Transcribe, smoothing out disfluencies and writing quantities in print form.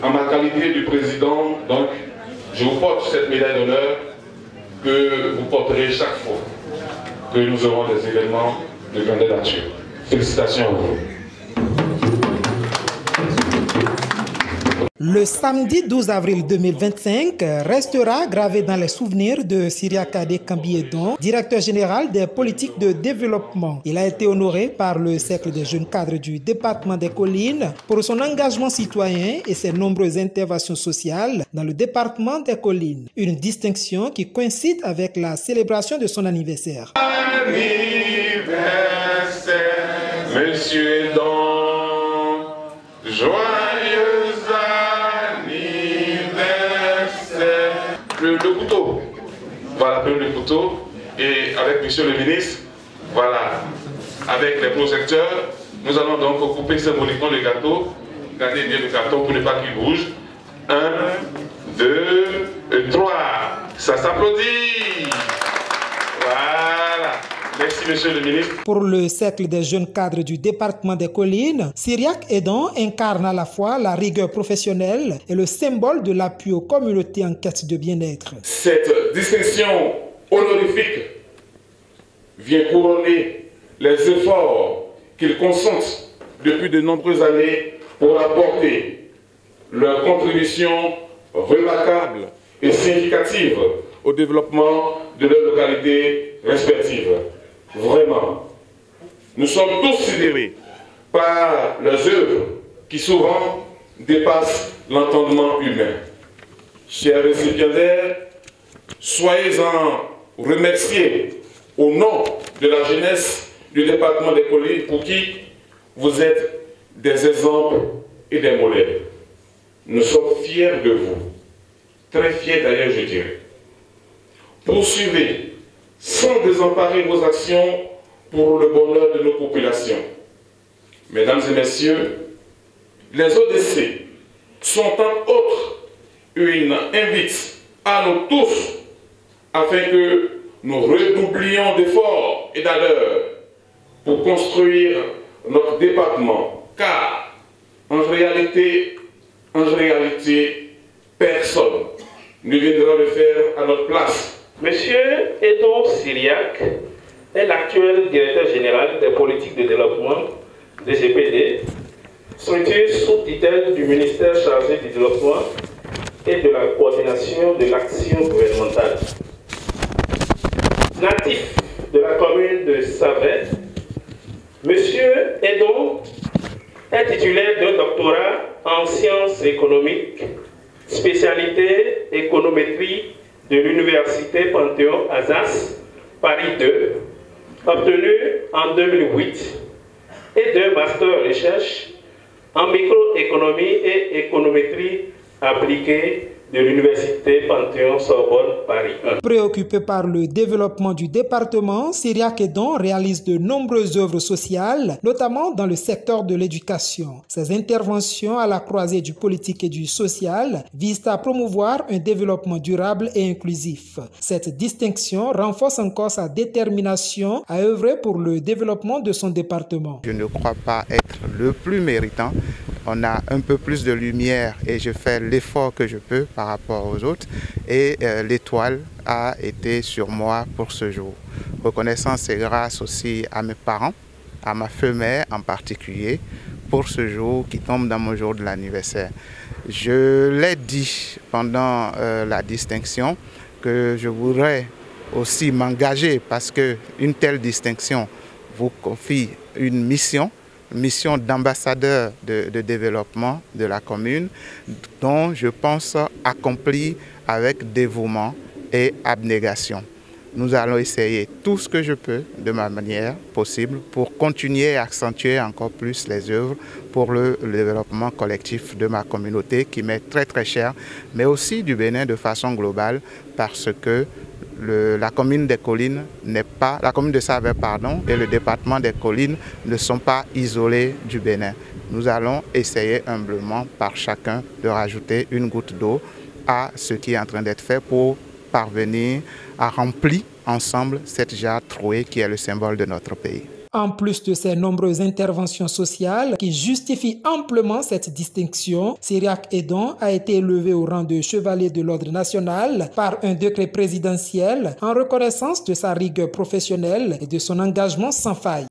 en ma qualité de président, donc, je vous porte cette médaille d'honneur que vous porterez chaque fois que nous aurons des événements de grande nature. Félicitations à vous. Le samedi 12 avril 2025 restera gravé dans les souvenirs de Siriakade Kambiedon, directeur général des politiques de développement. Il a été honoré par le Cercle des jeunes cadres du département des Collines pour son engagement citoyen et ses nombreuses interventions sociales dans le département des Collines. Une distinction qui coïncide avec la célébration de son anniversaire. Anniversaire, Monsieur Don, joyeux le couteau, voilà, le couteau, et avec monsieur le ministre, voilà, avec les projecteurs, nous allons donc couper symboliquement le gâteau. Gardez bien le gâteau pour ne pas qu'il bouge. 1, 2, 3, ça s'applaudit. Voilà. Merci, monsieur le ministre. Pour le Cercle des jeunes cadres du département des Collines, Siriakade incarne à la fois la rigueur professionnelle et le symbole de l'appui aux communautés en quête de bien-être. Cette distinction honorifique vient couronner les efforts qu'ils consentent depuis de nombreuses années pour apporter leur contribution remarquable et significative au développement de leurs localités respectives. Vraiment, nous sommes tous sidérés par leurs œuvres qui souvent dépassent l'entendement humain. Chers récipiendaires, soyez-en remerciés au nom de la jeunesse du département des Collines pour qui vous êtes des exemples et des modèles. Nous sommes fiers de vous, très fiers d'ailleurs je dirais. Poursuivez sans désemparer vos actions pour le bonheur de nos populations. Mesdames et messieurs, les ODC sont entre autres une invite à nous tous afin que nous redoublions d'efforts et d'ardeur pour construire notre département, car en réalité, personne ne viendra le faire à notre place. Monsieur Edon Siriak est l'actuel directeur général des politiques de développement DGPD, structure sous-tutelle du ministère chargé du développement et de la coordination de l'action gouvernementale. Natif de la commune de Savet, Monsieur Edon est titulaire d'un doctorat en sciences économiques, spécialité économétrie de l'Université Panthéon-Assas, Paris 2, obtenu en 2008, et d'un master recherche en microéconomie et économétrie appliquée de l'Université Panthéon-Sorbonne, Paris 1. Préoccupé par le développement du département, Siriakade réalise de nombreuses œuvres sociales, notamment dans le secteur de l'éducation. Ses interventions à la croisée du politique et du social visent à promouvoir un développement durable et inclusif. Cette distinction renforce encore sa détermination à œuvrer pour le développement de son département. Je ne crois pas être le plus méritant. On a un peu plus de lumière et je fais l'effort que je peux par rapport aux autres. Et l'étoile a été sur moi pour ce jour. Reconnaissance et grâce aussi à mes parents, à ma femelle en particulier, pour ce jour qui tombe dans mon jour de l'anniversaire. Je l'ai dit pendant la distinction que je voudrais aussi m'engager parce qu'une telle distinction vous confie une mission d'ambassadeur de développement de la commune, dont je pense accompli avec dévouement et abnégation. Nous allons essayer tout ce que je peux de ma manière possible pour continuer et accentuer encore plus les œuvres pour le développement collectif de ma communauté qui m'est très très chère, mais aussi du Bénin de façon globale parce que la commune des Collines n'est pas, la commune de Savet, pardon, et le département des Collines ne sont pas isolés du Bénin. Nous allons essayer humblement par chacun de rajouter une goutte d'eau à ce qui est en train d'être fait pour parvenir à remplir ensemble cette jarre trouée qui est le symbole de notre pays. En plus de ses nombreuses interventions sociales qui justifient amplement cette distinction, Cyriaque Edon a été élevé au rang de chevalier de l'ordre national par un décret présidentiel en reconnaissance de sa rigueur professionnelle et de son engagement sans faille.